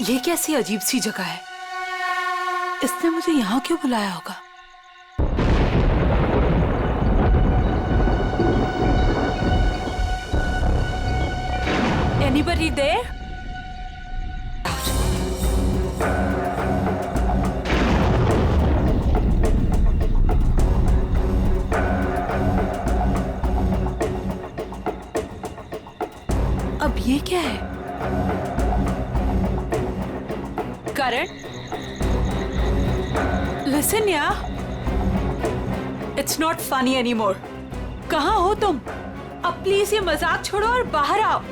ये कैसी अजीब सी जगह है? इसने मुझे यहाँ क्यों बुलाया होगा? Anybody there? अब ये क्या है? करण, listen यार, it's not funny anymore. कहाँ हो तुम? अब प्लीज ये मजाक छोड़ो और बाहर आओ।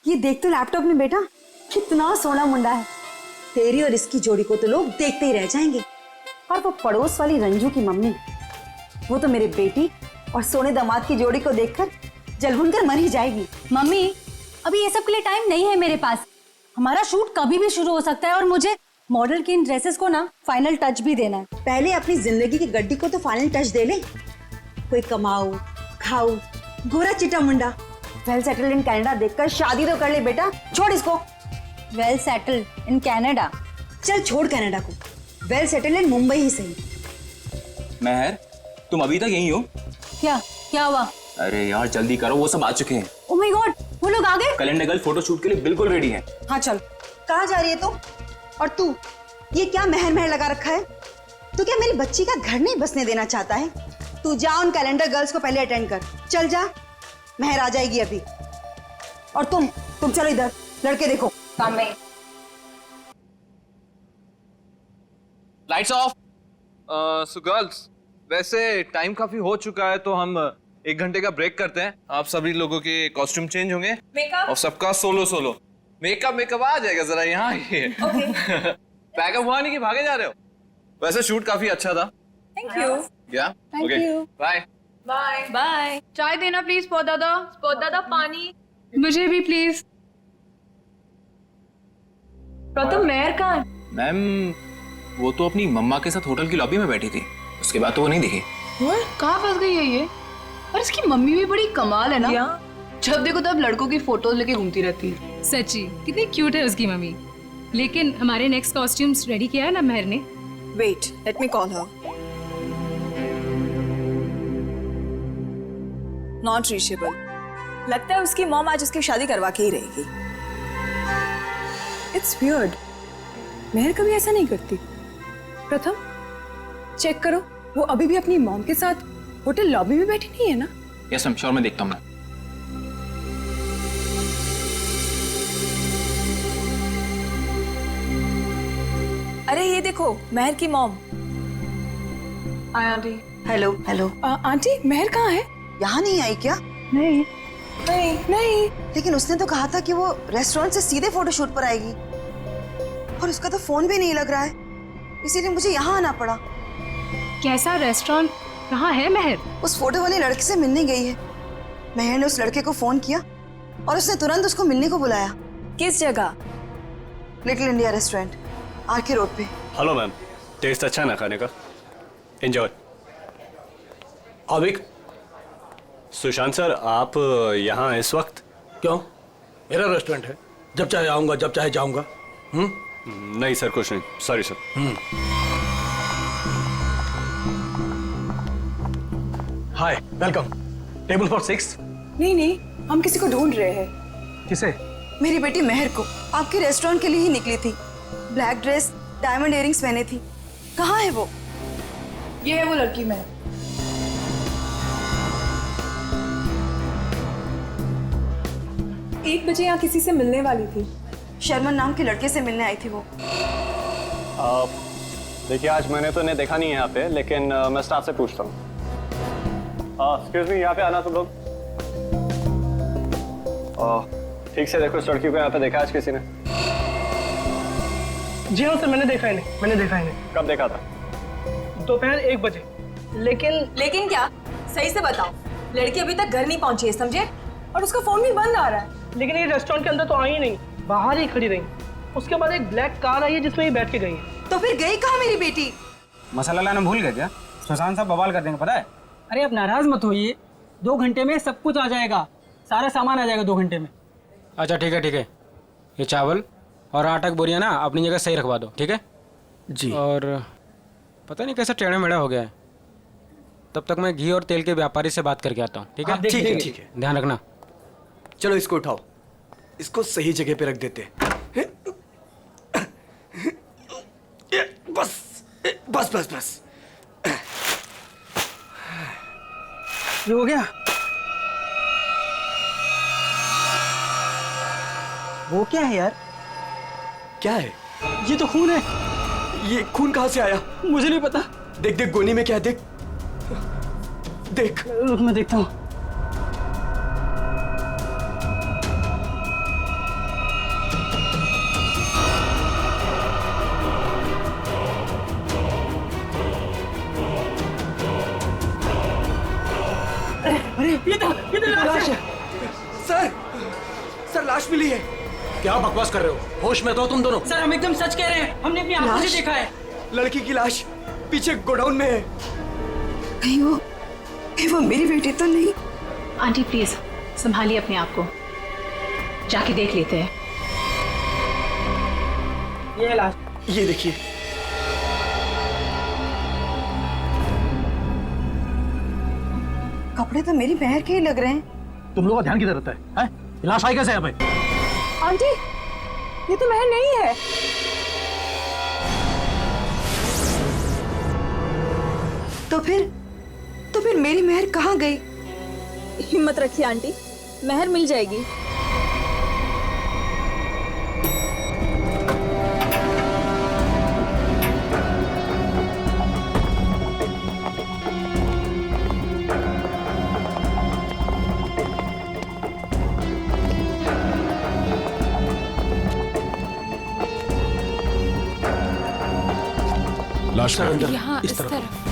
ये देख तो लैपटॉप में बेटा, कितना सोना मुंडा है। तेरी और इसकी जोड़ी को तो लोग देखते ही रह जाएंगे। और वो पड़ोस वाली रंजू की मम्मी, वो तो मेरे बेटी और सोने दामाद की जोड़ी को देखकर जलभुन कर मर ही जाएगी। मम्मी, अभी ये सब के लिए टाइम नहीं है मेरे पास। हमारा शूट कभी भी शुरू हो सकता है और मुझे मॉडल की इन ड्रेसेस को ना फाइनल टच भी देना है। पहले अपनी जिंदगी की गड्डी को तो फाइनल टच दे ले। कोई कमाऊ खाऊ गोरा चिटा मुंडा वेल सेटल्ड इन कनाडा देखकर शादी तो कर ले बेटा। छोड़ इसको। Well settled in Canada? चल छोड़ कनाडा को, वेल सेटल्ड इन मुंबई ही सही। महर, तुम अभी तक यहीं हो? क्या हुआ? अरे यार जल्दी करो, वो सब आ चुके हैं। ओह माय गॉड, वो लोग आ गए? कैलेंडर गर्ल फोटो शूट के लिए बिल्कुल रेडी हैं। हाँ चल। कहाँ जा रही है तुम? और तू ये क्या महर महर लगा रखा है? तू क्या मेरी बच्ची का घर नहीं बसने देना चाहता है? तू जा उन कैलेंडर गर्ल्स को पहले अटेंड कर। चल जा, महर आ जाएगी अभी। और तुम चलो इधर, लड़के देखो। Lights off. सो गर्ल्स, वैसे टाइम काफी हो चुका है तो हम 1 घंटे का ब्रेक करते हैं। आप सभी लोगों के कॉस्ट्यूम चेंज होंगे और सबका सोलो मेकअप आ जाएगा। जरा यहाँ आइए। पैकअप हुआ नहीं कि भागे जा रहे हो? वैसे शूट काफी अच्छा था। Thank you. या ओके, बाय बाय बाय। चाय देना प्लीज। स्पॉट दादा पानी मुझे भी प्लीज। प्रथम मेहर कहाँ है? मैम, वो तो अपनी मम्मा के साथ होटल की लॉबी में बैठी थी, उसके बाद तो वो नहीं दिखी। कहाँ फंस गई है ये? और इसकी मम्मी भी बड़ी कमाल है ना। जब देखो तब लड़कों की फोटोज लेके घूमती रहती है। सच्ची कितनी क्यूट है उसकी मम्मी। लेकिन हमारे नेक्स्ट कॉस्ट्यूम्स रेडी किया है ना महर ने? Wait, let me call her. Not reachable. लगता है उसकी मॉम आज उसकी शादी करवा के ही रहेगी। इट्स वियर्ड, मेहर कभी ऐसा नहीं करती। प्रथम चेक करो, वो अभी भी अपनी मॉम के साथ होटल लॉबी में बैठी नहीं है ना? यस मैम, श्योर, मैं देखता हूँ। मैं अरे ये देखो, मेहर की mom. Hi aunty. Hello hello. Aunty, Mehar कहाँ है? यहाँ नहीं आई क्या? नहीं। लेकिन उसने तो कहा था कि वो रेस्टोरेंट से सीधे फोटोशूट पर आएगी, और उसका तो फोन भी नहीं लग रहा है, इसीलिए मुझे यहाँ आना पड़ा। कैसा रेस्टोरेंट? कहाँ है महर? उस फोटो वाले लड़के से मिलने गई है। महर ने उस लड़के को फोन किया और उसने तुरंत उसको मिलने को बुलाया। किस जगह? Little India restaurant, RK road पे। हेलो मैम, टेस्ट अच्छा है ना खाने का? एंजॉय। अभिक, सुशांत सर, आप यहाँ इस वक्त? क्यों? मेरा रेस्टोरेंट है, जब चाहे आऊंगा, जब चाहे जाऊंगा। नहीं सर, कुछ नहीं, sorry sir. Hi, welcome. Table for 6। नहीं, हम किसी को ढूंढ रहे हैं। किसे? मेरी बेटी महर को। आपके रेस्टोरेंट के लिए ही निकली थी। ब्लैक ड्रेस, डायमंड इयररिंग्स पहने थी। कहाँ है वो? ये है वो लड़की महर। 1 बजे यहाँ किसी से मिलने वाली थी। शर्मन नाम के लड़के से मिलने आई थी वो। देखिए आज मैंने तो इन्हें देखा नहीं है यहाँ पे, लेकिन मैं स्टाफ से पूछता हूँ। एक्सक्यूज मी, यहाँ पे आना तुम लोग। ठीक से देखो, इस लड़की को यहाँ पे देखा आज किसी ने? जी हाँ सर, मैंने देखा इन्हें। कब देखा था? दोपहर 1 बजे। लेकिन क्या? सही से बताओ। लड़की अभी तक घर नहीं पहुंची है, समझे? और उसका फोन भी बंद आ रहा है। लेकिन ये रेस्टोरेंट के अंदर तो आई ही नहीं, बाहर ही खड़ी रही। उसके बाद एक ब्लैक कार आई है जिसमें ये बैठ के गई है। तो फिर गई कहाँ मेरी बेटी? मसाला लाना भूल गए क्या? सुशांत साहब बवाल कर देंगे, पता है? अरे आप नाराज मत होइए, 2 घंटे में सब कुछ आ जाएगा, सारा सामान आ जाएगा 2 घंटे में। अच्छा ठीक है, ये चावल और आटा की बोरियां ना अपनी जगह सही रखवा दो, ठीक है जी। और पता नहीं कैसा टेढ़ा मेढ़ा हो गया है, तब तक मैं घी और तेल के व्यापारी से बात करके आता हूँ, ठीक है? ठीक है। ध्यान रखना। चलो इसको उठाओ, इसको सही जगह पे रख देते हैं। बस। ये हो गया? वो क्या है यार? क्या है? ये तो खून है। ये खून कहाँ से आया? मुझे नहीं पता। देख गोनी में क्या है, देख। रुक मैं देखता हूँ। अरे ये तो लाश है। सर लाश मिली है। क्या बकवास कर रहे हो? होश में तो तुम दोनों। सर हम एकदम सच कह रहे हैं, हमने अपनी आंखों से देखा है। लड़की की लाश पीछे गोडाउन में है। कहीं वो मेरी बेटी तो नहीं? आंटी प्लीज संभालिए अपने आप को, जाके देख लेते हैं। ये है लाश। ये देखिए। कपड़े तो मेरी बहन के ही लग रहे हैं। तुम लोगों का ध्यान किधर रहता है? लाश आई कैसे यहाँ पे? आंटी, ये तो महर नहीं है। तो फिर मेरी महर कहाँ गई? हिम्मत रखिए आंटी, महर मिल जाएगी। लाश अंदर यहाँ इस तरफ।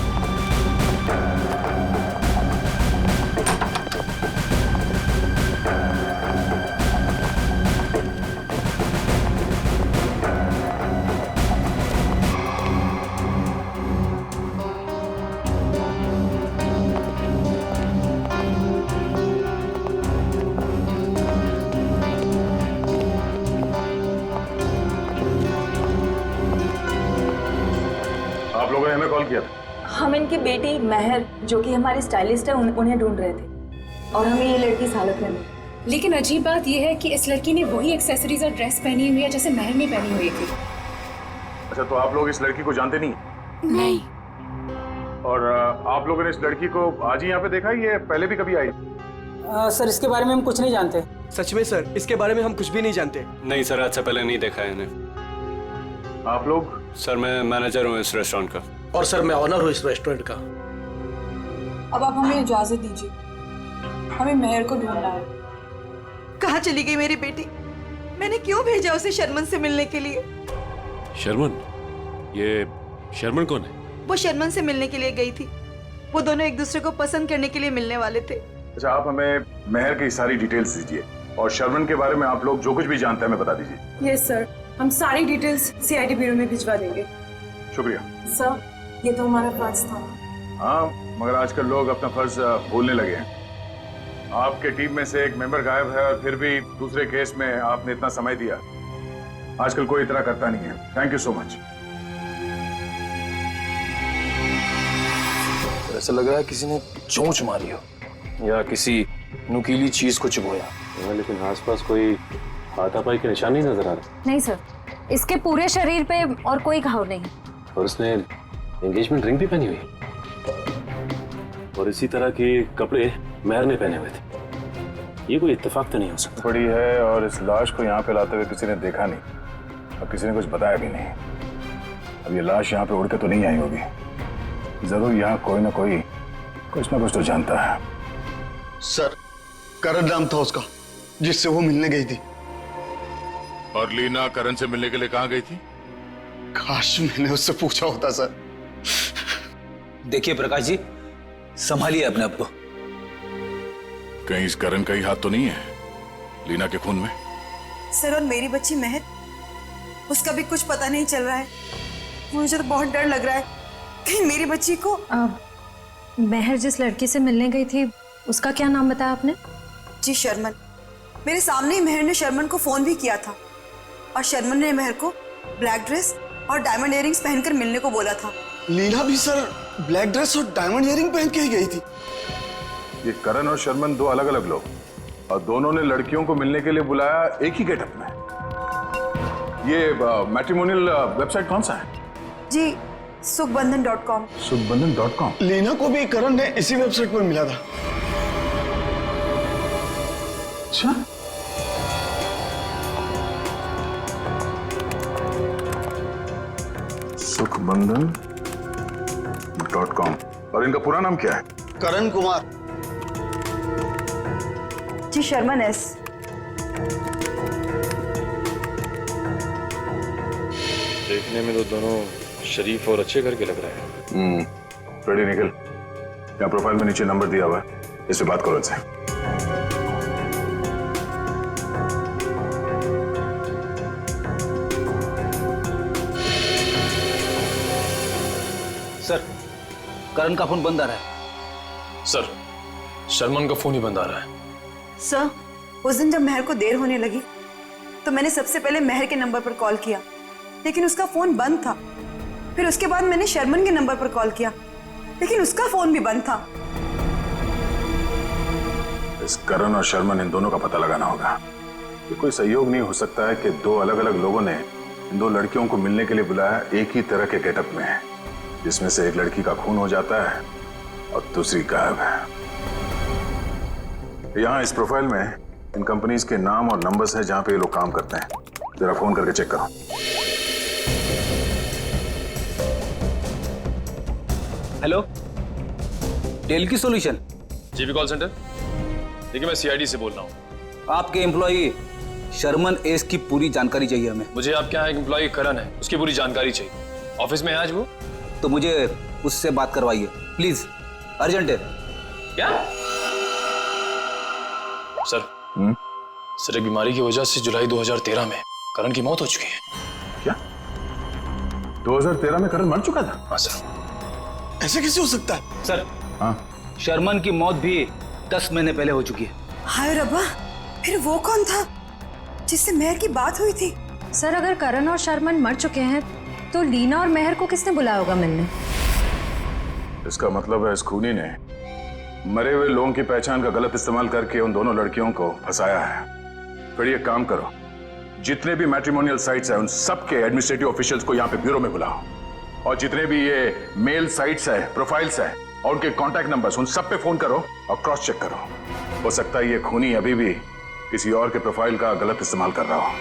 आप लोगों ने हमें कॉल किया था? हम इनकी बेटी महर, जो कि हमारी स्टाइलिस्ट है, उन्हें ढूंढ रहे थे और हमें ये लड़की इस हालत में मिली। लेकिन अजीब बात यह है कि इस लड़की ने वही एक्सेसरीज और ड्रेस पहनी हुई है जैसे महर ने पहनी हुई थी। अच्छा, तो आप लोग इस लड़की को जानते नहीं? नहीं। और आप लोगों ने इस लड़की को आज ही यहाँ पे देखा, ये पहले भी कभी आई? सर इसके बारे में हम कुछ नहीं जानते। सच में सर, इसके बारे में हम कुछ भी नहीं जानते। नहीं सर, आज से पहले नहीं देखा है इन्हें। आप लोग? सर मैं मैनेजर हूँ इस रेस्टोरेंट का। और सर मैं ऑनर हूँ इस रेस्टोरेंट का। अब आप हमें इजाजत दीजिए, हमें महर को ढूंढना है। कहाँ चली गई मेरी बेटी? मैंने क्यों भेजा उसे शर्मन से मिलने के लिए? शर्मन? ये शर्मन कौन है? वो शर्मन से मिलने के लिए गई थी। वो दोनों एक दूसरे को पसंद करने के लिए मिलने वाले थे। अच्छा, आप हमें महर की सारी डिटेल्स दीजिए और शर्मन के बारे में आप लोग जो कुछ भी जानते हैं हमें बता दीजिए। यस सर, हम सारी डिटेल्स सीआईडी ब्यूरो में भिजवा देंगे। शुक्रिया सर, ये तो हमारा फर्ज था। हाँ, मगर आजकल लोग अपना फर्ज भूलने लगे हैं। आपके टीम में से एक मेंबर गायब है और फिर भी दूसरे केस में आपने इतना समय दिया। आजकल कोई इतना करता नहीं है। Thank you so much. ऐसा लग रहा है किसी ने चोंच मारी हो या किसी नुकीली चीज को चुभोया। लेकिन आसपास कोई हाथापाई के निशान नहीं नजर आ रहा। नहीं सर, इसके पूरे शरीर पे और कोई घाव नहीं। और उसने एंगेजमेंट रिंग भी पहनी हुई और इसी तरह के कपड़े महर ने पहने हुए थे। ये कोई इत्तेफाक तो नहीं हो सकता। पड़ी है और इस लाश को यहाँ पे लाते हुए किसी ने देखा नहीं और किसी ने कुछ बताया भी नहीं। अब ये लाश यहाँ पे उड़ के तो नहीं आई होगी। जरूर यहाँ कोई ना कोई कुछ ना कुछ तो जानता है। सर, करण नाम था उसका जिससे वो मिलने गई थी। और लीना करण से मिलने के लिए कहाँ गई थी? काश मैंने उससे पूछा होता सर। देखिए प्रकाश जी, संभालिए अपने आप को। कहीं इस करण का ही हाथ तो नहीं है लीना के खून में? सर, और मेरी बच्ची महर, उसका भी कुछ पता नहीं चल रहा है। मुझे तो बहुत डर लग रहा है कहीं मेरी बच्ची को। महर जिस लड़की से मिलने गई थी उसका क्या नाम बताया आपने? जी शर्मन। मेरे सामने ही महर ने शर्मन को फोन भी किया था और शर्मन ने महर को ब्लैक ड्रेस और डायमंड इयरिंग्स पहनकर मिलने को बोला था। लीना भी सर ब्लैक ड्रेस और डायमंड इयरिंग पहन के ही गई थी। ये करण और शर्मन दो अलग अलग लोग, और दोनों ने लड़कियों को मिलने के लिए बुलाया एक ही गेटअप में। ये मैट्रिमोनियल वेबसाइट कौन सा है? जी सुखबंधन.com। सुखबंधन.com। लीना को भी करण ने इसी वेबसाइट पर मिला था। अच्छा, सुखबंधन.com। और इनका पूरा नाम क्या है? करण कुमार। जी शर्मन एस। देखने में तो दोनों शरीफ और अच्छे घर के लग रहे हैं। रेडी निकल। यहाँ प्रोफाइल में नीचे नंबर दिया हुआ है, इस पे बात करो इनसे। सर, करण का फोन बंद आ रहा है। सर, शर्मन का फोन ही बंद आ रहा है। सर, उस दिन जब महर को देर होने लगी तो मैंने सबसे पहले महर के नंबर पर कॉल किया, लेकिन उसका फोन बंद था। फिर उसके बाद मैंने शर्मन के नंबर पर कॉल किया, लेकिन उसका फोन भी बंद था। इस करण और शर्मन, इन दोनों का पता लगाना होगा। ये कोई सहयोग नहीं हो सकता है कि दो अलग अलग लोगों ने इन दो लड़कियों को मिलने के लिए बुलाया एक ही तरह के गेटअप में, जिसमें से एक लड़की का खून हो जाता है और दूसरी गायब है। यहाँ इस प्रोफाइल में इन कंपनीज के नाम और नंबर्स हैं जहां पे ये लोग काम करते हैं। जरा फोन करके चेक करो। हेलो, टेल की सॉल्यूशन। GB call centre. देखिए, मैं सीआईडी से बोल रहा हूँ। आपके एम्प्लॉई शर्मन एस की पूरी जानकारी चाहिए हमें। मुझे आपके यहाँ एक एम्प्लॉई करण है, उसकी पूरी जानकारी चाहिए। ऑफिस में है आज वो? तो मुझे उससे बात करवाइए प्लीज, अर्जेंट है। क्या सर? सर, एक बीमारी की वजह से जुलाई 2013 में करण की मौत हो चुकी है। क्या 2013 में करण मर चुका था? हाँ सर। ऐसे कैसे हो सकता है? सर, हाँ, शर्मन की मौत भी 10 महीने पहले हो चुकी है। हाय रब्बा, फिर वो कौन था जिससे महर की बात हुई थी? सर, अगर करण और शर्मन मर चुके हैं तो लीना और महर को किसने बुलाया होगा मिलने? इसका मतलब है इस खूनी ने मरे हुए लोगों की पहचान का गलत इस्तेमाल करके उन दोनों लड़कियों को फंसाया है। फिर ये काम करो, जितने भी मैट्रिमोनियल साइट्स हैं उन सब के एडमिनिस्ट्रेटिव ऑफिशियल्स को यहाँ पे ब्यूरो में बुलाओ, और जितने भी ये मेल साइट्स है, प्रोफाइल्स है और उनके कॉन्टैक्ट नंबर्स, उन सब पे फोन करो और क्रॉस चेक करो। हो सकता है ये खूनी अभी भी किसी और के प्रोफाइल का गलत इस्तेमाल कर रहा हो।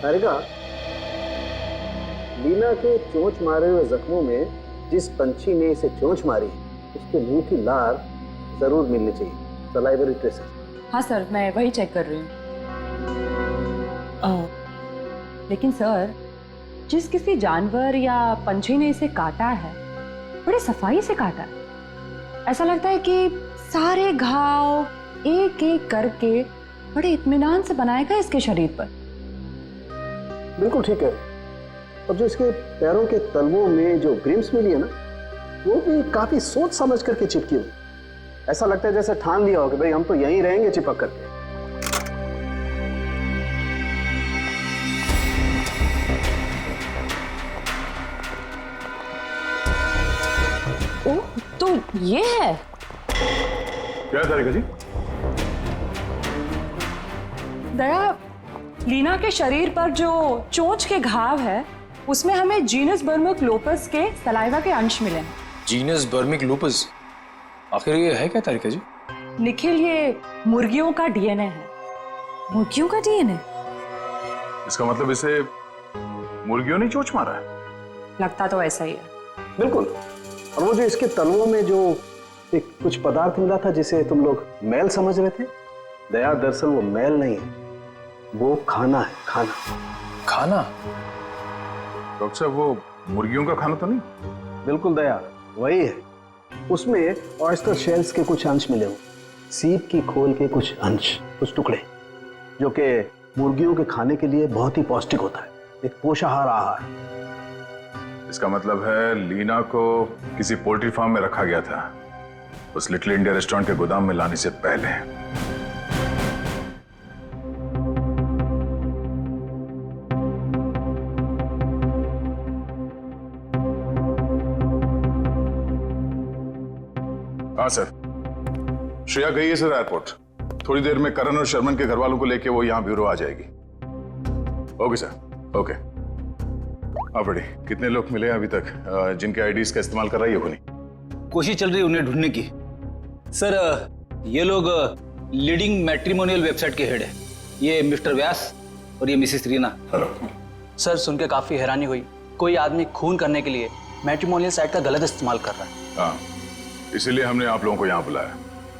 सारिका, लीना के चोंच मारे हुए जख्मों में जिस पंछी ने इसे चोंच मारी उसके मुंह की लार जरूर मिलनी चाहिए, सलाइवरी ट्रेसेस। हाँ सर, मैं वही चेक कर रही हूँ। लेकिन सर, जिस किसी जानवर या पंछी ने इसे काटा है बड़े सफाई से काटा है। ऐसा लगता है कि सारे घाव एक एक करके बड़े इत्मीनान से बनाया गया इसके शरीर पर। बिल्कुल ठीक है। और जो इसके पैरों के तलवों में जो ग्रिम्स मिली है ना, वो भी काफी सोच समझ करके चिपकी हुई। ऐसा लगता है जैसे ठान लिया हो कि भाई हम तो यहीं रहेंगे चिपक करके। ओह, तो ये है। क्या तारिका जी? दया, लीना के शरीर पर जो चोंच के घाव है उसमें हमें जीनस बर्मिक लूपस के सलाइवा के अंश मिले हैं। जीनस बर्मिक लूपस, आखिर ये है क्या तारिका जी? निखिल, ये मुर्गियों का डीएनए है। मुर्गियों का डीएनए? इसका मतलब इसे मुर्गियों ने चोंच मारा है? लगता तो ऐसा ही है। बिल्कुल। और वो जो इसके तलवों में जो एक कुछ पदार्थ मिला था जिसे तुम लोग मैल समझ रहे थे, दया दरअसल वो मैल नहीं है, वो खाना है। खाना। खाना? डॉक्टर साहब, वो मुर्गियों का खाना तो नहीं? बिल्कुल दया, वही है। उसमें ऑयस्टर शेल्स के कुछ अंश मिले हुए, सीप की खोल के कुछ अंश, कुछ टुकड़े, जो कि मुर्गियों के खाने के लिए बहुत ही पौष्टिक होता है, एक पोषाहार आहार। इसका मतलब है लीना को किसी पोल्ट्री फार्म में रखा गया था, उस लिटिल इंडिया रेस्टोरेंट के गोदाम में लाने से पहले। हाँ सर, श्रेया गई है सर एयरपोर्ट। थोड़ी देर में करण और शर्मन के घर वालों को लेके वो यहाँ ब्यूरो आ जाएगी। Okay sir, okay. आप रेडी? कितने लोग मिले अभी तक जिनके आईडीज का इस्तेमाल कर रही है खुनी? कोशिश चल रही है उन्हें ढूंढने की। सर, ये लोग लीडिंग मैट्रिमोनियल वेबसाइट के हेड है। ये मिस्टर व्यास और ये मिसेस रीना। सर, सुन के काफी हैरानी हुई। कोई आदमी खून करने के लिए मैट्रिमोनियल साइट का गलत इस्तेमाल कर रहा है। हाँ, इसीलिए हमने आप लोगों को यहाँ बुलाया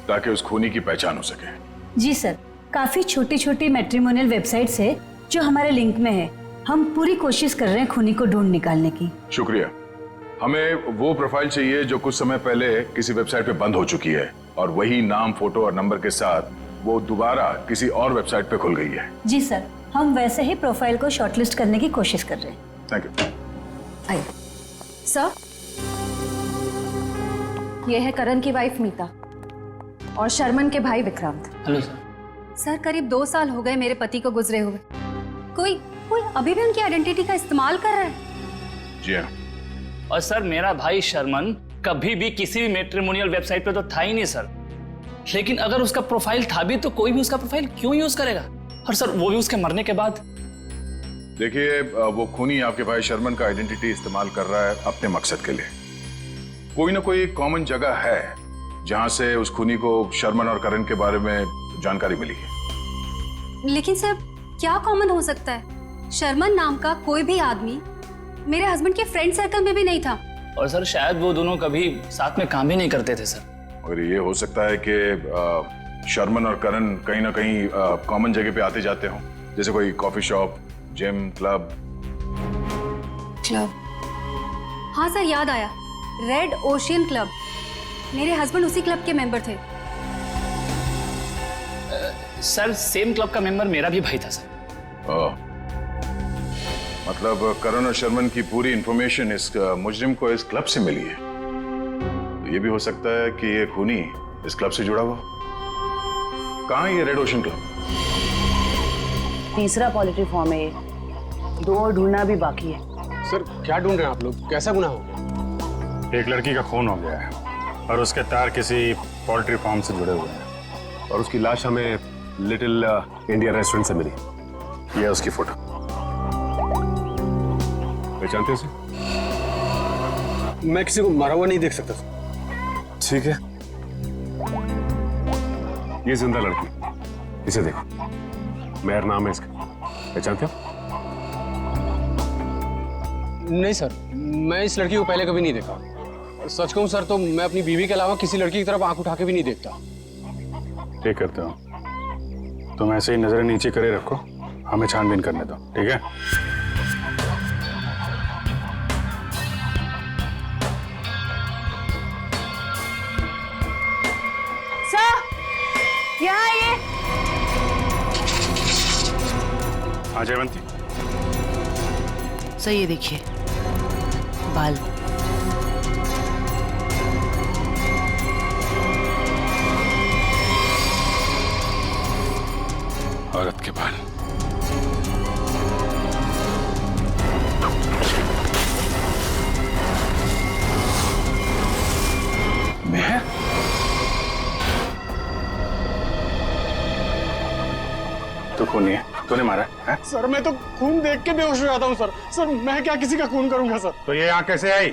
ताकि उस खूनी की पहचान हो सके। जी सर, काफी छोटी छोटी मैट्रिमोनियल वेबसाइट्स है जो हमारे लिंक में है। हम पूरी कोशिश कर रहे हैं खूनी को ढूंढ निकालने की। शुक्रिया। हमें वो प्रोफाइल चाहिए जो कुछ समय पहले किसी वेबसाइट पे बंद हो चुकी है और वही नाम, फोटो और नंबर के साथ वो दोबारा किसी और वेबसाइट पे खुल गई है। जी सर, हम वैसे ही प्रोफाइल को शॉर्टलिस्ट करने की कोशिश कर रहे हैं। Thank you. आइए। सर, ये है करण की वाइफ मीता और शर्मन के भाई विक्रांत। Hello sir. सर, करीब 2 साल हो गए मेरे पति को गुजरे हुए। कोई अभी भी उनकी आइडेंटिटी का इस्तेमाल कर रहा है। जी हाँ। और सर, मेरा भाई शर्मन कभी भी किसी भी मैट्रिमोनियल वेबसाइट पे तो था ही नहीं सर। लेकिन अगर उसका प्रोफाइल था भी तो कोई भी उसका प्रोफाइल क्यों यूज करेगा? और सर, वो भी उसके मरने के बाद। देखिए, वो खूनी आपके भाई शर्मन का आइडेंटिटी इस्तेमाल कर रहा है अपने मकसद के लिए। कोई ना कोई कॉमन जगह है जहां से उस खूनी को शर्मन और करण के बारे में जानकारी मिली है। लेकिन सर, क्या कॉमन हो सकता है? शर्मन नाम का कोई भी आदमी मेरे हस्बैंड के फ्रेंड सर्कल में भी नहीं था। और सर, शायद वो दोनों कभी साथ में काम ही नहीं करते थे सर। और ये हो सकता है कि शर्मन और करण कहीं ना कहीं कॉमन जगह पे आते जाते हों, जैसे कोई कॉफी शॉप, जिम, क्लब। हाँ सर, याद आया, रेड ओशियन क्लब। मेरे हस्बैंड उसी क्लब के मेंबर थे। सर, सेम क्लब का मेंबर मेरा भी भाई था सर। मतलब करण और शर्मन की पूरी इंफॉर्मेशन इस मुजरिम को इस क्लब से मिली है। तो ये भी हो सकता है कि ये खूनी इस क्लब से जुड़ा हुआ। कहाँ है ये रेड ओशन क्लब? तीसरा पोल्ट्री फार्म है, 2 और ढूंढना भी बाकी है। सर, क्या ढूंढ रहे हैं आप लोग? कैसा गुनाह हो गया? एक लड़की का खून हो गया है और उसके तार किसी पोल्ट्री फार्म से जुड़े हुए हैं और उसकी लाश हमें लिटिल इंडिया रेस्टोरेंट से मिली। ये है उसकी फोटो। पहचानते हैं? मैं किसी को मरा हुआ नहीं देख सकता। ठीक है, ये जिंदा लड़की, इसे देखो, मेहर नाम है इसका। पहचानते हो? नहीं सर, मैं इस लड़की को पहले कभी नहीं देखा। सच कहूं सर, तो मैं अपनी बीवी के अलावा किसी लड़की की तरफ आंख उठा के भी नहीं देखता। ठीक करते हो, तुम ऐसे ही नजरें नीचे करे रखो, हमें छानबीन करने दो, ठीक है? सर, यहाँ आइए। हाँ जयवंती। सर, ये देखिए बाल। तूने मारा है? सर मैं तो खून देख के बेहोश हो जाता हूँ सर। सर मैं क्या किसी का खून करूंगा सर? तो ये यहाँ कैसे आई?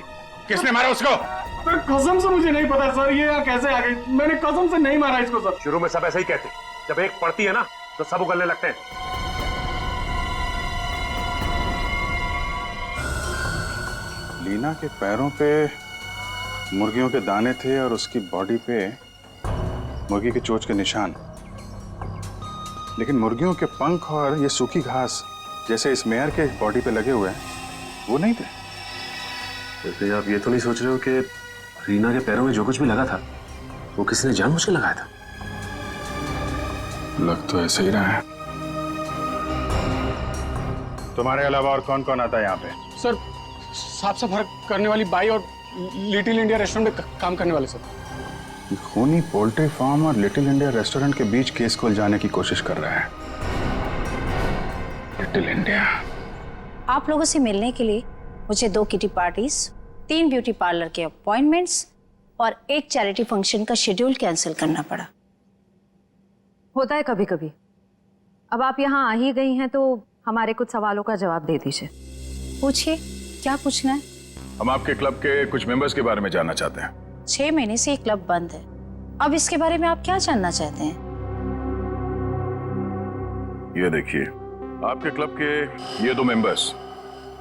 किसने मारा उसको? सर कसम से मुझे नहीं पता सर, ये यहाँ कैसे आ गई? मैंने कसम से नहीं मारा इसको सर। शुरू में सब ऐसे ही कहते, जब एक पड़ती है ना तो सब उगलने लगते हैं। लीना के पैरों पे मुर्गियों के दाने थे और उसकी बॉडी पे मुर्गी के चोंच के निशान, लेकिन मुर्गियों के पंख और ये सूखी घास जैसे इस मेयर के बॉडी पे लगे हुए हैं वो नहीं थे। जैसे आप ये तो नहीं सोच रहे हो कि रीना के पैरों में जो कुछ भी लगा था वो किसी ने जानबूझ के लगाया था? लग तो ऐसे ही रहा है। तुम्हारे अलावा और कौन कौन आता है यहाँ पे? सर साफ सफाई करने वाली बाई और लिटिल इंडिया रेस्टोरेंट में काम करने वाले सर। खूनी पोल्ट्री फार्म और लिटिल इंडिया रेस्टोरेंट के बीच केस खोल जाने की कोशिश कर रहा है। Little India. आप लोगों से मिलने के लिए मुझे 2 किटी पार्टीज, 3 ब्यूटी पार्लर के अपॉइंटमेंट्स और एक चैरिटी फंक्शन का शेड्यूल कैंसिल करना पड़ा। होता है कभी कभी। अब आप यहाँ आ ही गई हैं तो हमारे कुछ सवालों का जवाब दे दीजिए। पूछिए, क्या पूछना है? हम आपके क्लब के कुछ मेंबर्स के बारे में जानना चाहते हैं। 6 महीने से ये क्लब बंद है, अब इसके बारे में आप क्या जानना चाहते हैं? ये देखिए, आपके क्लब के ये 2 मेंबर्स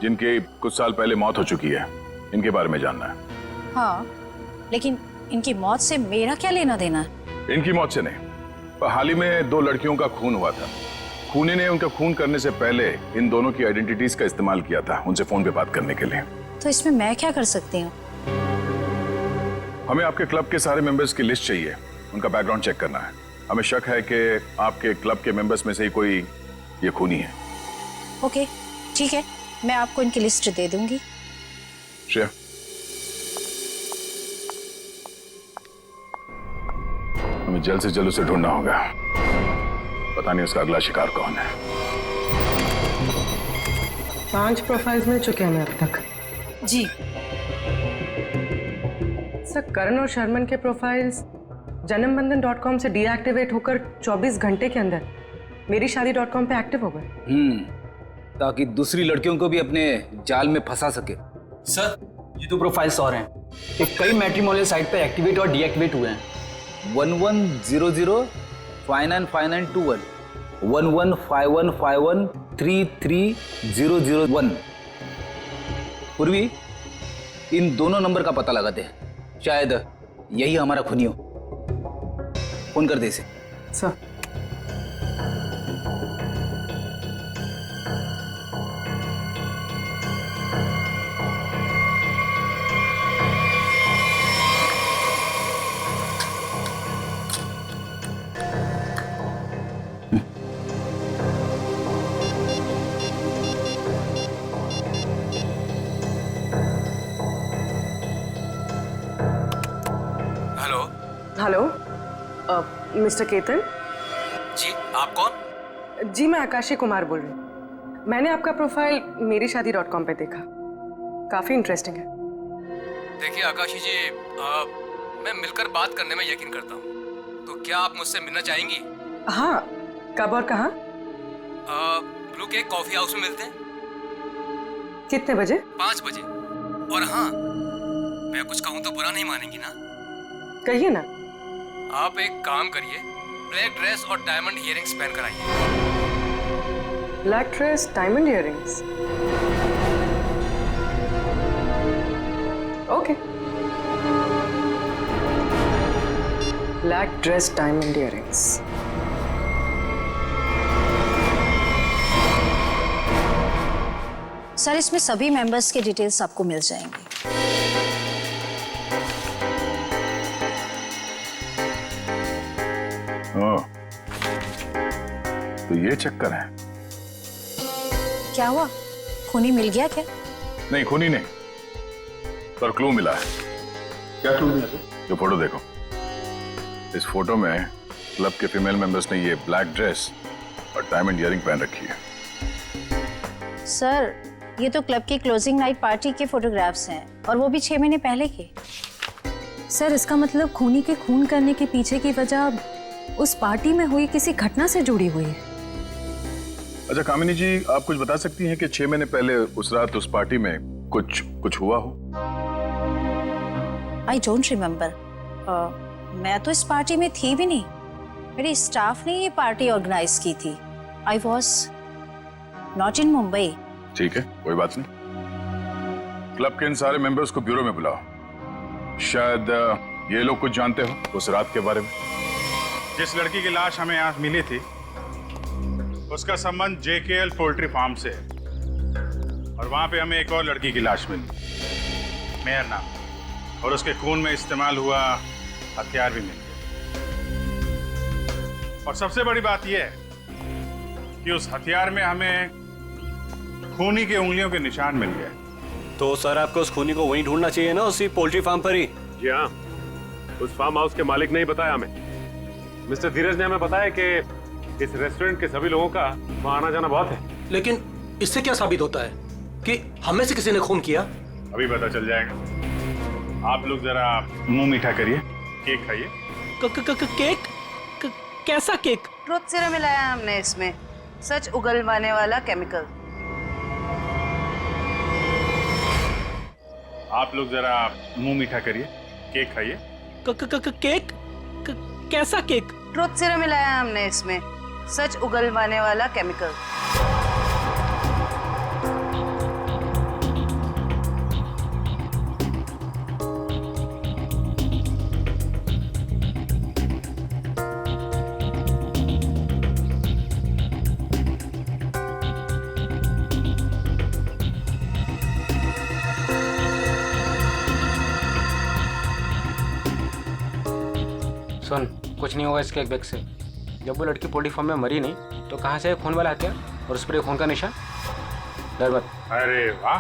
जिनके कुछ साल पहले मौत हो चुकी है, इनके बारे में जानना है। हाँ, लेकिन इनकी मौत से मेरा क्या लेना देना है? इनकी मौत से नहीं, पर हाल ही में 2 लड़कियों का खून हुआ था। खूनी ने उनका खून करने से पहले इन दोनों की आइडेंटिटीज का इस्तेमाल किया था उनसे फोन पे बात करने के लिए। तो इसमें मैं क्या कर सकती हूँ? हमें आपके क्लब के सारे मेंबर्स की लिस्ट चाहिए, उनका बैकग्राउंड चेक करना है। हमें शक है कि आपके क्लब के मेंबर्स में से ही कोई ये खूनी है। ओके, ठीक है, मैं आपको इनकी लिस्ट दे दूंगी। श्रेया, हमें जल्द से जल्द उसे ढूंढना होगा। पता नहीं उसका अगला शिकार कौन है। 5 प्रोफाइल्स मिल चुके हैं अब तक। जी सर, करण और शर्मन के प्रोफाइल्स janambandan.com से डीएक्टिवेट होकर 24 घंटे के अंदर मेरीशादी.com पे एक्टिव हो गए। ताकि दूसरी लड़कियों को भी अपने जाल में फंसा सके। सर ये 2 प्रोफाइल्स और हैं, ये कई मैट्रिमोनियल साइट पे एक्टिवेट और डीएक्टिवेट हुए हैं। 1100 595921 115151 33001। पूर्वी, इन दोनों नंबर का पता लगाते हैं, शायद यही हमारा खूनी हो। फोन कर दे इसे। सर हेलो, मिस्टर केतन जी, आप कौन? जी, मैं आकाशी कुमार बोल रही हूँ। मैंने आपका प्रोफाइल मेरीशादी.com पे देखा, काफी इंटरेस्टिंग है। देखिए आकाशी जी, मैं मिलकर बात करने में यकीन करता हूँ, तो क्या आप मुझसे मिलना चाहेंगी? हाँ, कब और कहाँ? ब्लू केक कॉफी हाउस में मिलते हैं। कितने बजे? 5 बजे। और हाँ, मैं कुछ कहूँ तो बुरा नहीं मानेंगी ना? कहिए ना। आप एक काम करिए, ब्लैक ड्रेस और डायमंड इयररिंग्स पहन कर आइए। Black dress, diamond earrings, okay. Black dress, diamond earrings. Sir, इसमें सभी मेंबर्स के डिटेल्स आपको मिल जाएंगे। तो ये चक्कर है। क्या हुआ, खूनी मिल गया क्या? नहीं, खूनी नहीं, पर क्लू मिला है। क्या क्लू मिला? जो फोटो देखो, इस फोटो में क्लब के फीमेल मेंबर्स ने ये ब्लैक ड्रेस और डायमंड इयररिंग पहन रखी है। सर, ये तो क्लब की क्लोजिंग नाइट पार्टी के फोटोग्राफ्स हैं, और वो भी 6 महीने पहले के। सर, इसका मतलब खूनी के खून करने के पीछे की वजह उस पार्टी में हुई किसी घटना से जुड़ी हुई है। अच्छा कामिनी जी, आप कुछ बता सकती हैं कि 6 महीने पहले उस रात उस पार्टी में कुछ हुआ हो? I don't remember. मैं तो इस पार्टी में थी भी नहीं, मेरे स्टाफ ने ये पार्टी ऑर्गेनाइज की थी। I was not in Mumbai. ठीक है, कोई बात नहीं। क्लब के इन सारे मेंबर्स को ब्यूरो में बुलाओ। शायद ये लोग कुछ जानते हो उस रात के बारे में। जिस लड़की की लाश हमें यहाँ मिली थी उसका संबंध JKL पोल्ट्री फार्म से है, और वहां पे हमें एक और लड़की की लाश मिली, मेहर नाम, और उसके खून में इस्तेमाल हुआ हथियार भी मिल गया। और सबसे बड़ी बात यह है कि उस हथियार में हमें खूनी के उंगलियों के निशान मिल गए। तो सर आपको उस खूनी को वहीं ढूंढना चाहिए ना, उसी पोल्ट्री फार्म पर ही। जी हाँ, उस फार्म हाउस के मालिक ने ही बताया हमें। मिस्टर धीरज ने हमें बताया कि इस रेस्टोरेंट के सभी लोगों का वहाँ आना जाना बहुत है। लेकिन इससे क्या साबित होता है कि हमें से किसी ने खून किया? अभी पता चल जाएगा। आप लोग जरा मुंह मीठा करिए, केक खाइए। केक? कैसा केक? ट्रुथ सीरम मिलाया हमने इसमें, सच उगलवाने वाला केमिकल। आप लोग जरा मुंह मीठा करिए, केक खाइए। केक? कैसा केक? ट्रुथ सीरम मिलाया हमने इसमें, सच उगलवाने वाला केमिकल। सुन, कुछ नहीं होगा इसके एक बैग से। जब वो लड़की पोल्ट्री फार्म में मरी नहीं तो कहाँ से खून वाला हथियार और उस पर खून का निशान? डर मत। अरे वाह,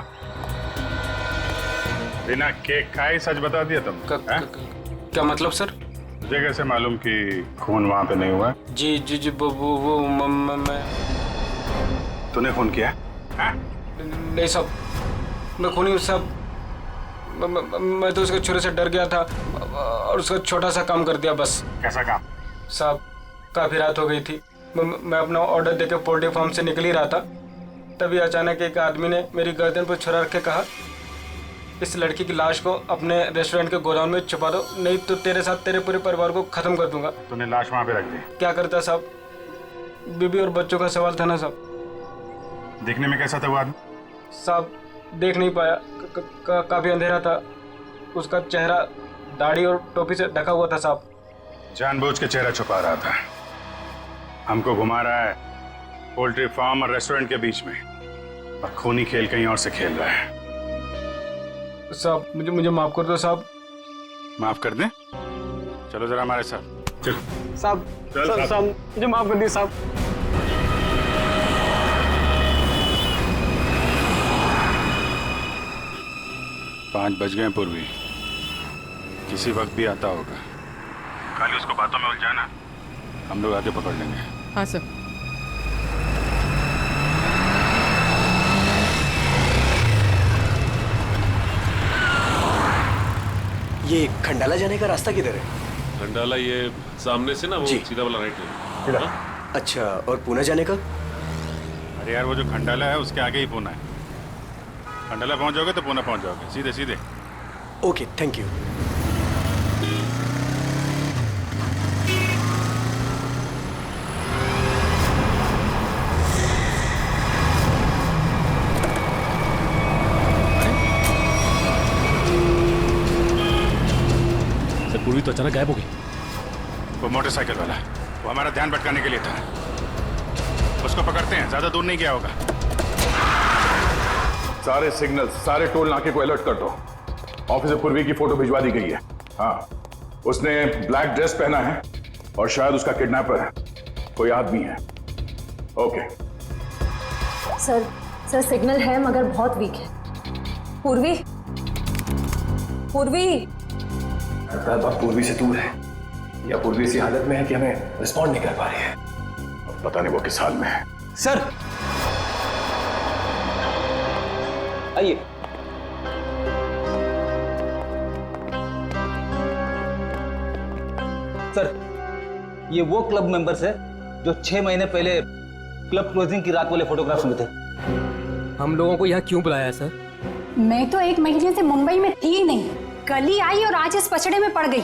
बिना केक खाए सच बता दिया तुम। क्या मतलब सर? मुझे कैसे मालूम कि खून वहां पे नहीं हुआ? जी जी जी वो मैं। तूने खून किया? नहीं साहब, मैं खूनी हूँ साहब। मैं तो उसके छुरे से डर गया था और उसका छोटा सा काम कर दिया बस। कैसा काम? साहब काफी रात हो गई थी, मैं अपना ऑर्डर देके पोल्ट्री फार्म से निकल ही रहा था, तभी अचानक एक आदमी ने मेरी गर्दन पर छुरा रख के कहा, इस लड़की की लाश को अपने रेस्टोरेंट के गोदाम में छुपा दो, नहीं तो तेरे साथ तेरे पूरे परिवार को खत्म कर दूंगा। तूने लाश वहां पे रख दी? क्या करता साहब, बीबी और बच्चों का सवाल था ना साहब। देखने में कैसा था वो आदमी? साहब देख नहीं पाया, काफी अंधेरा था, उसका चेहरा दाढ़ी और टोपी से ढका हुआ था साहब। जानबूझ के चेहरा छुपा रहा था, हमको घुमा रहा है पोल्ट्री फार्म और रेस्टोरेंट के बीच में, और खूनी खेल कहीं और से खेल रहा है। साहब मुझे माफ कर दो साहब। माफ कर दें? चलो जरा हमारे साथ चल। साहब साहब मुझे माफ कर दिए साहब। पाँच बज गए पूर्वी, किसी वक्त भी आता होगा। खाली उसको बातों में उलझाना, हम लोग आके पकड़ लेंगे। हाँ सर। ये खंडाला जाने का रास्ता किधर है? खंडाला ये सामने से ना, वो सीधा वाला राइट ले। अच्छा, और पुणे जाने का? अरे यार वो जो खंडाला है उसके आगे ही पुणे है। खंडाला पहुंच जाओगे तो पुणे पहुंच जाओगे, सीधे सीधे। Okay, thank you. सर पूर्वी तो अचानक गायब हो गई। वो मोटरसाइकिल वाला, वो हमारा ध्यान भटकाने के लिए था। उसको पकड़ते हैं, ज्यादा दूर नहीं गया होगा। सारे सिग्नल, सारे टोल नाके को अलर्ट कर दो। ऑफिसर पूर्वी की फोटो भिजवा दी गई है। हाँ, उसने ब्लैक ड्रेस पहना है और शायद उसका किडनैपर कोई आदमी है। ओके सर सिग्नल है मगर बहुत वीक है। पूर्वी बात पूर्वी से दूर है या पूर्वी इसी हालत में है कि हमें रिस्पॉन्ड नहीं कर पा रही है। पता नहीं वो किस हाल में है। सर आइए। सर ये वो क्लब मेंबर्स है जो 6 महीने पहले क्लब क्लोजिंग की रात वाले फोटोग्राफ्स में थे। हम लोगों को यहाँ क्यों बुलाया है सर? मैं तो 1 महीने से मुंबई में थी ही नहीं, कल ही आई और आज इस पचड़े में पड़ गई।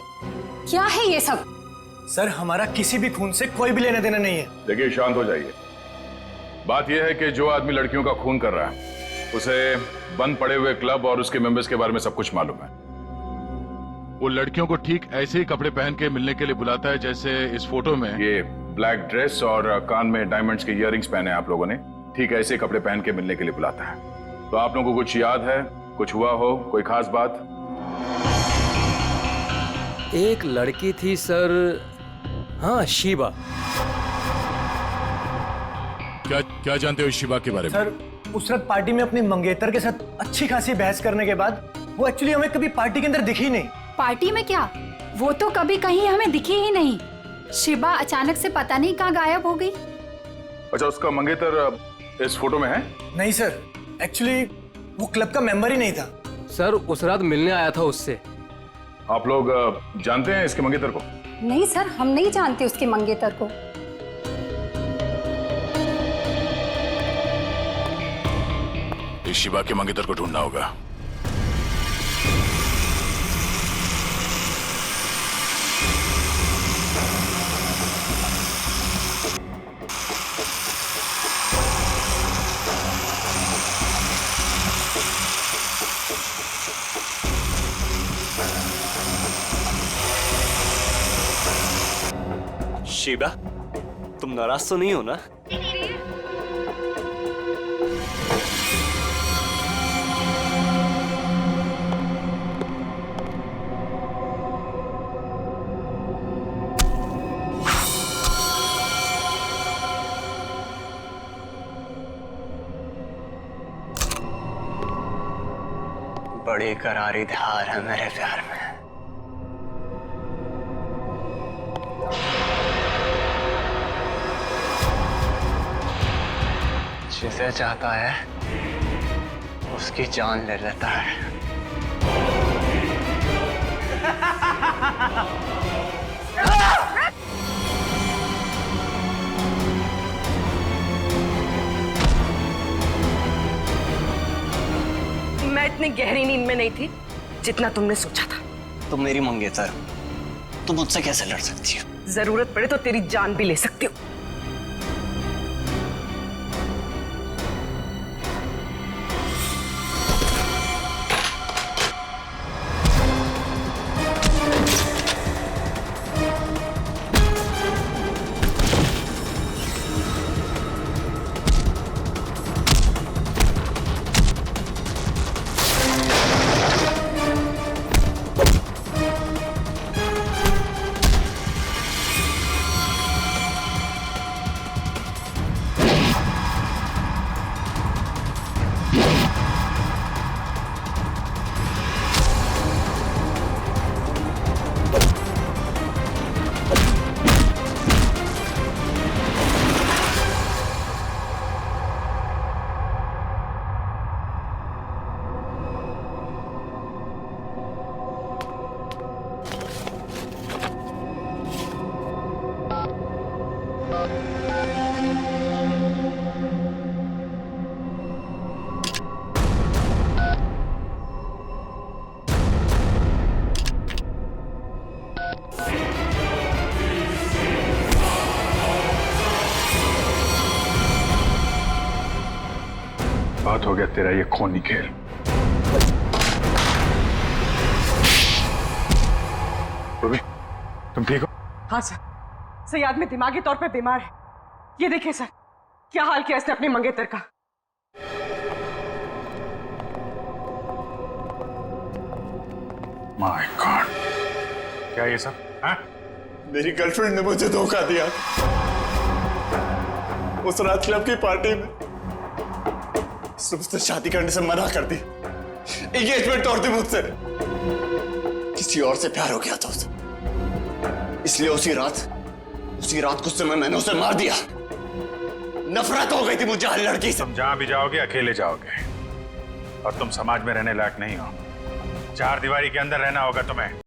क्या है ये सब? सर हमारा किसी भी खून से कोई भी लेना देना नहीं है। देखिए शांत हो जाइए। बात यह है कि जो आदमी लड़कियों का खून कर रहा है उसे बंद पड़े हुए क्लब और उसके मेंबर्स के बारे में सब कुछ मालूम है। वो लड़कियों को ठीक ऐसे ही कपड़े पहन के मिलने के लिए बुलाता है जैसे इस फोटो में ये ब्लैक ड्रेस और कान में डायमंड्स के इयररिंग्स पहने हैं आप लोगों ने, ठीक ऐसे कपड़े पहन के मिलने के लिए बुलाता है। तो आप लोगों को कुछ याद है, कुछ हुआ हो, कोई खास बात? एक लड़की थी सर, हाँ शिबा। क्या जानते हो शिबा के बारे में? सर उस रात पार्टी में अपनी मंगेतर के साथ अच्छी खासी बहस करने के बाद वो एक्चुअली हमें कभी पार्टी के अंदर दिखी नहीं। पार्टी में क्या, वो तो कभी कहीं हमें दिखी ही नहीं। शिबा अचानक से पता नहीं कहाँ गायब हो गई। अच्छा, उसका मंगेतर इस फोटो में है? नहीं सर, एक्चुअली वो क्लब का मेंबर ही नहीं था। सर उस रात मिलने आया था उससे। आप लोग जानते हैं इसके मंगेतर को? नहीं सर, हम नहीं जानते उसके मंगेतर को। इस शिबा के मंगेतर को ढूंढना होगा। शिबा, तुम नाराज तो नहीं हो ना? बड़ी करारी धार है मेरे प्यार में। जिसे चाहता है उसकी जान ले लेता है। मैं इतनी गहरी नींद में नहीं थी जितना तुमने सोचा था। तुम मेरी मंगेतर हो, तुम मुझसे कैसे लड़ सकती हो? जरूरत पड़े तो तेरी जान भी ले सकती हो। बहुत हो गया तेरा ये खूनी खेल। तुम ठीक हो? हाँ सर, सयाद में दिमागी तौर पे बीमार है। ये देखिए सर, क्या हाल किया इसने अपने मंगेतर का। माय गॉड, क्या ये सब? हाँ? मेरी गर्लफ्रेंड ने मुझे धोखा दिया। उस रात क्लब की पार्टी में उसने मुझसे शादी करने से मना कर दी, एंगेजमेंट तोड़ दी मुझसे। किसी और से प्यार हो गया था उसे, इसलिए उसी रात कुछ समय मैंने उसे मार दिया। नफरत हो गई थी मुझे हर लड़की से। तुम जहां भी जाओगे अकेले जाओगे और तुम समाज में रहने लायक नहीं हो। चार दीवारी के अंदर रहना होगा तुम्हें।